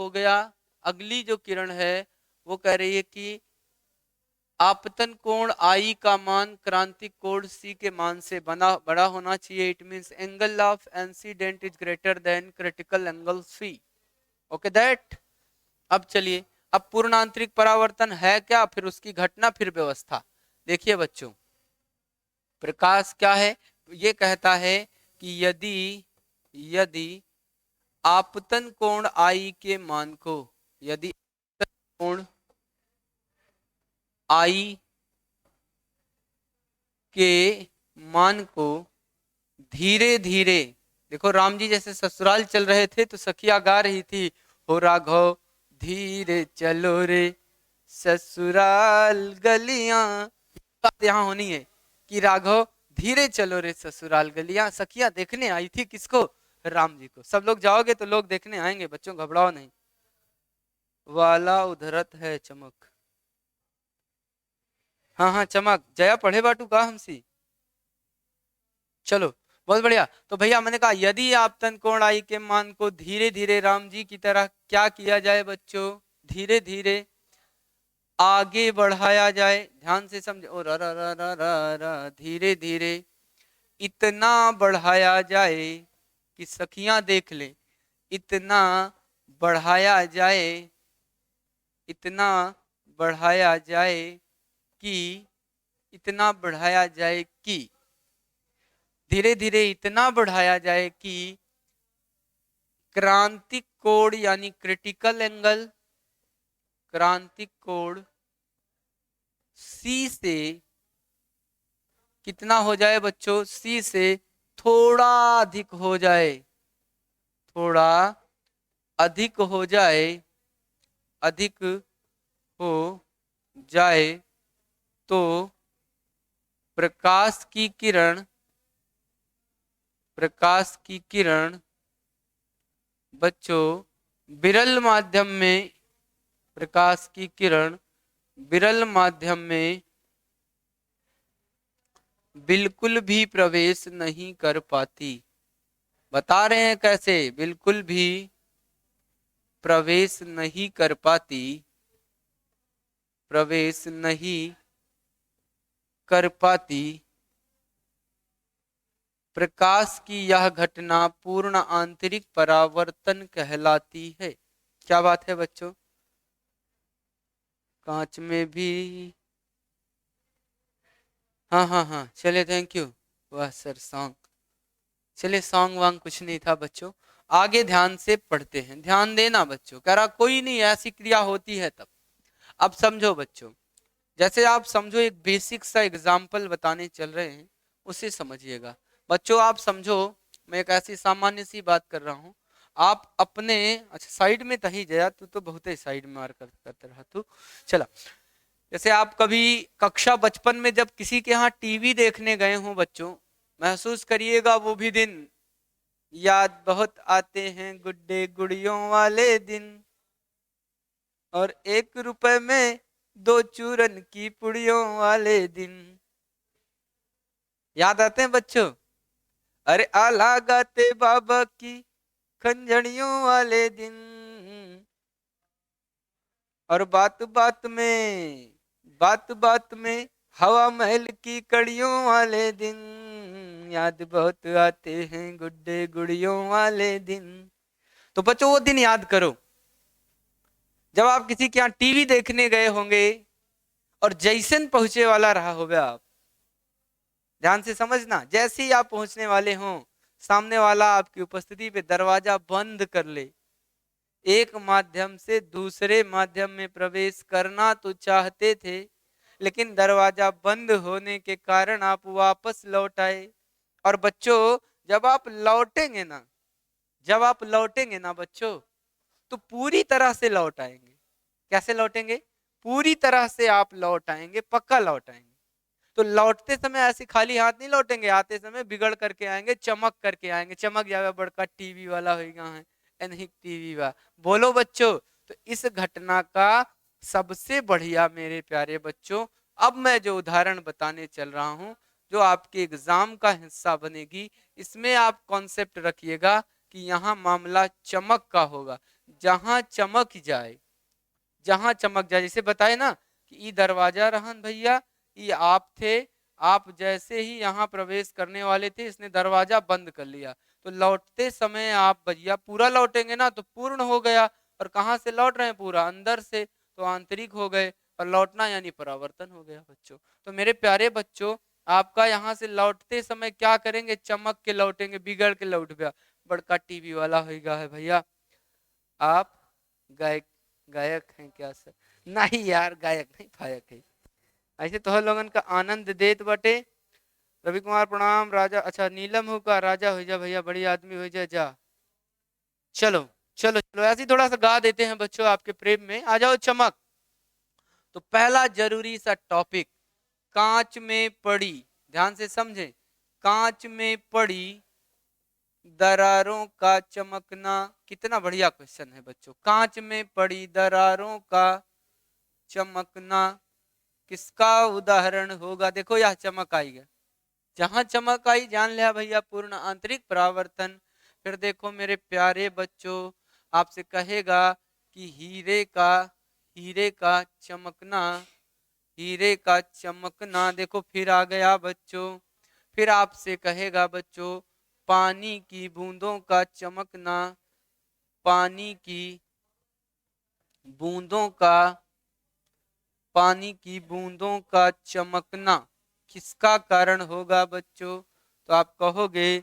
हो गया। अगली जो किरण है वो कह रही है कि आपतन कोण आई का मान क्रांतिक कोण सी के मान से बड़ा होना चाहिए। It means angle of incident is greater than critical angle C. Okay that. अब चलिए, अब पूर्ण आंतरिक परावर्तन है क्या, फिर उसकी घटना, फिर व्यवस्था। देखिए बच्चों, प्रकाश क्या है, ये कहता है कि यदि यदि आपतन कोण आई के मान को, यदि कोण आई के मान को धीरे धीरे, देखो राम जी जैसे ससुराल चल रहे थे तो सखिया गा रही थी, हो राघव धीरे चलो रे ससुराल गलियां। बात यहाँ होनी है कि राघव धीरे चलो रे ससुराल गलियां। सखिया देखने आई थी किसको, राम जी को। सब लोग जाओगे तो लोग देखने आएंगे बच्चों, घबराओ नहीं। वाला उधरत है चमक, हाँ हाँ चमक। जया पढ़े बाटू का हमसी। चलो बहुत बढ़िया। तो भैया मैंने कहा यदि आप तन कोण आई के मान को धीरे धीरे राम जी की तरह क्या किया जाए बच्चों, धीरे धीरे आगे बढ़ाया जाए। ध्यान से समझो, ओ रा रा रा रा रा रा, धीरे धीरे इतना बढ़ाया जाए कि सखियां देख ले, इतना बढ़ाया जाए, इतना बढ़ाया जाए कि, इतना बढ़ाया जाए कि, धीरे धीरे इतना बढ़ाया जाए कि क्रांतिक कोण यानी क्रिटिकल एंगल, क्रांतिक कोण सी से कितना हो जाए बच्चों, सी से थोड़ा अधिक हो जाए, थोड़ा अधिक हो जाए, अधिक हो जाए तो प्रकाश की किरण, प्रकाश की किरण बच्चों विरल माध्यम में, प्रकाश की किरण विरल माध्यम में बिल्कुल भी प्रवेश नहीं कर पाती। बता रहे हैं कैसे, बिल्कुल भी प्रवेश नहीं कर पाती, प्रवेश नहीं कर पाती। प्रकाश की यह घटना पूर्ण आंतरिक परावर्तन कहलाती है। क्या बात है बच्चों, कांच में भी, हाँ हाँ हाँ चले, थैंक यू। वाह सर सॉन्ग, चलिए सॉन्ग वांग कुछ नहीं था बच्चों, आगे ध्यान से पढ़ते हैं। ध्यान देना बच्चों, कह रहा कोई नहीं, ऐसी क्रिया होती है तब। अब समझो बच्चों, जैसे आप समझो एक बेसिक सा एग्जाम्पल बताने चल रहे हैं, उसे समझिएगा बच्चों। आप समझो, मैं एक ऐसी सामान्य सी बात कर रहा हूं, आप अपने, अच्छा साइड में तही जया, तू तो बहुत ही साइड में मार करते रहा तू। चला, जैसे आप कभी कक्षा बचपन में जब किसी के यहाँ टीवी देखने गए हो बच्चों, महसूस करिएगा वो भी दिन, याद बहुत आते हैं गुड्डे गुड़ियों वाले दिन, और 1 रुपए में 2 चूरन की पुड़ियों वाले दिन। याद आते हैं बच्चों? अरे आला गाते बाबा की खंजड़ियों वाले दिन, और बात बात में, बात बात में हवा महल की कड़ियों वाले दिन, याद बहुत आते हैं गुड्डे गुड़ियों वाले दिन। तो बच्चों वो दिन याद करो जब आप किसी के यहाँ टीवी देखने गए होंगे और जैसन पहुंचे वाला रहा होगा आप। ध्यान से समझना, जैसे ही आप पहुंचने वाले हों, सामने वाला आपकी उपस्थिति पे दरवाजा बंद कर ले, एक माध्यम से दूसरे माध्यम में प्रवेश करना तो चाहते थे, लेकिन दरवाजा बंद होने के कारण आप वापस लौट आए। और बच्चों जब आप लौटेंगे ना, जब आप लौटेंगे ना बच्चों, तो पूरी तरह से लौट आएंगे। कैसे लौटेंगे? पूरी तरह से आप लौट आएंगे, पक्का लौट आएंगे। तो लौटते समय ऐसे खाली हाथ नहीं लौटेंगे, आते समय बिगड़ करके आएंगे, चमक करके आएंगे। चमक जावे बड़का टीवी वाला होगा है, एनहिक टीवी वा। बोलो बच्चों, तो इस घटना का सबसे बढ़िया मेरे प्यारे बच्चों, अब मैं जो उदाहरण बताने चल रहा हूं, जो आपके एग्जाम का हिस्सा बनेगी, इसमें आप कॉन्सेप्ट रखिएगा कि यहाँ मामला चमक का होगा। जहां चमक जाए, जहां चमक जाए। जैसे बताए ना कि ई दरवाजा रहन भैया, ये आप थे, आप जैसे ही यहाँ प्रवेश करने वाले थे इसने दरवाजा बंद कर लिया, तो लौटते समय आप भैया पूरा लौटेंगे ना तो पूर्ण हो गया। और कहाँ से लौट रहे हैं? पूरा अंदर से, तो आंतरिक हो गए। और लौटना यानी परावर्तन हो गया बच्चों। तो मेरे प्यारे बच्चों, आपका यहाँ से लौटते समय क्या करेंगे? चमक के लौटेंगे, बिगड़ के लौट गया। बड़का टीवी वाला होगा है भैया। आप गायक, गायक हैं क्या सर? नहीं यार, गायक नहीं, फायक है। ऐसे तो लोगन का आनंद देत बटे। रवि कुमार प्रणाम राजा। अच्छा नीलम हो का राजा हो जा भैया, बड़ी आदमी हो जा जा। चलो चलो चलो, ऐसे ही थोड़ा सा गा देते हैं बच्चों आपके प्रेम में। आ जाओ चमक। तो पहला जरूरी सा टॉपिक, कांच में पड़ी, ध्यान से समझे। कांच में पड़ी दरारों का चमकना। कितना बढ़िया क्वेश्चन है बच्चों। कांच में पड़ी दरारों का चमकना किसका उदाहरण होगा? देखो यह चमक आई है, जहां चमक आई जान लिया भैया पूर्ण आंतरिक परावर्तन। फिर देखो मेरे प्यारे बच्चों, आपसे कहेगा कि हीरे का चमकना, हीरे का चमकना। देखो फिर आ गया बच्चों। फिर आपसे कहेगा बच्चों, पानी की बूंदों का चमकना, पानी की बूंदों का, पानी की बूंदों का चमकना किसका कारण होगा बच्चों? तो आप कहोगे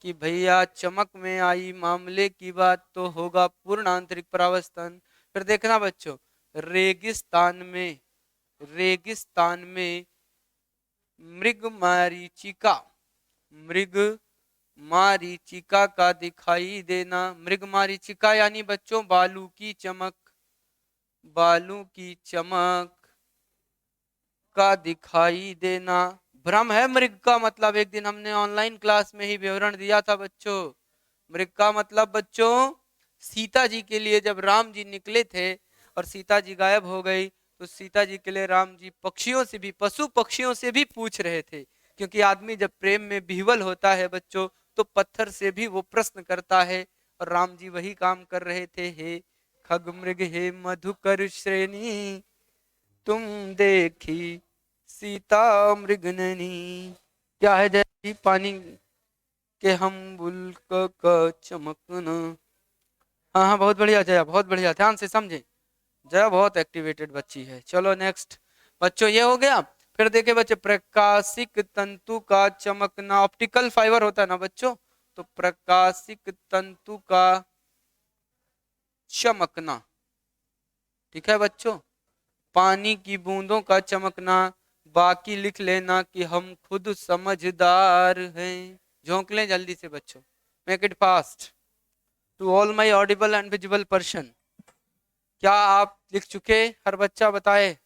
कि भैया चमक में आई मामले की बात तो होगा पूर्ण आंतरिक परावर्तन। फिर देखना बच्चों, रेगिस्तान में, रेगिस्तान में मृग मारीचिका, मृग मारीचिका का दिखाई देना। मृग मारीचिका यानी बच्चों बालू की चमक, बालू की चमक का दिखाई देना। भ्रम है मृग का मतलब, एक दिन हमने ऑनलाइन क्लास में ही विवरण दिया था बच्चों। मृग का मतलब बच्चों, सीता जी के लिए जब राम जी निकले थे और सीता जी गायब हो गई, तो सीता जी के लिए राम जी पक्षियों से भी, पशु पक्षियों से भी पूछ रहे थे। क्योंकि आदमी जब प्रेम में विह्वल होता है बच्चों, तो पत्थर से भी वो प्रश्न करता है। और राम जी वही काम कर रहे थे। हे खग मृग हे मधुकर श्रेणी, तुम देखी सीता मृगननी। क्या है जय? पानी के हम बुल्क का चमकना। हाँ हाँ, बहुत बढ़िया जया, बहुत बढ़िया, ध्यान से समझे। जया बहुत एक्टिवेटेड बच्ची है। चलो नेक्स्ट बच्चों, ये हो गया। फिर देखे बच्चे, प्रकाशिक तंतु का चमकना, ऑप्टिकल फाइबर होता है ना बच्चों, तो प्रकाशिक तंतु का चमकना। ठीक है बच्चों। पानी की बूंदों का चमकना। बाकी लिख लेना कि हम खुद समझदार हैं। झोंक लें जल्दी से बच्चों, make it fast. To all my audible and visible person, क्या आप लिख चुके? हर बच्चा बताए।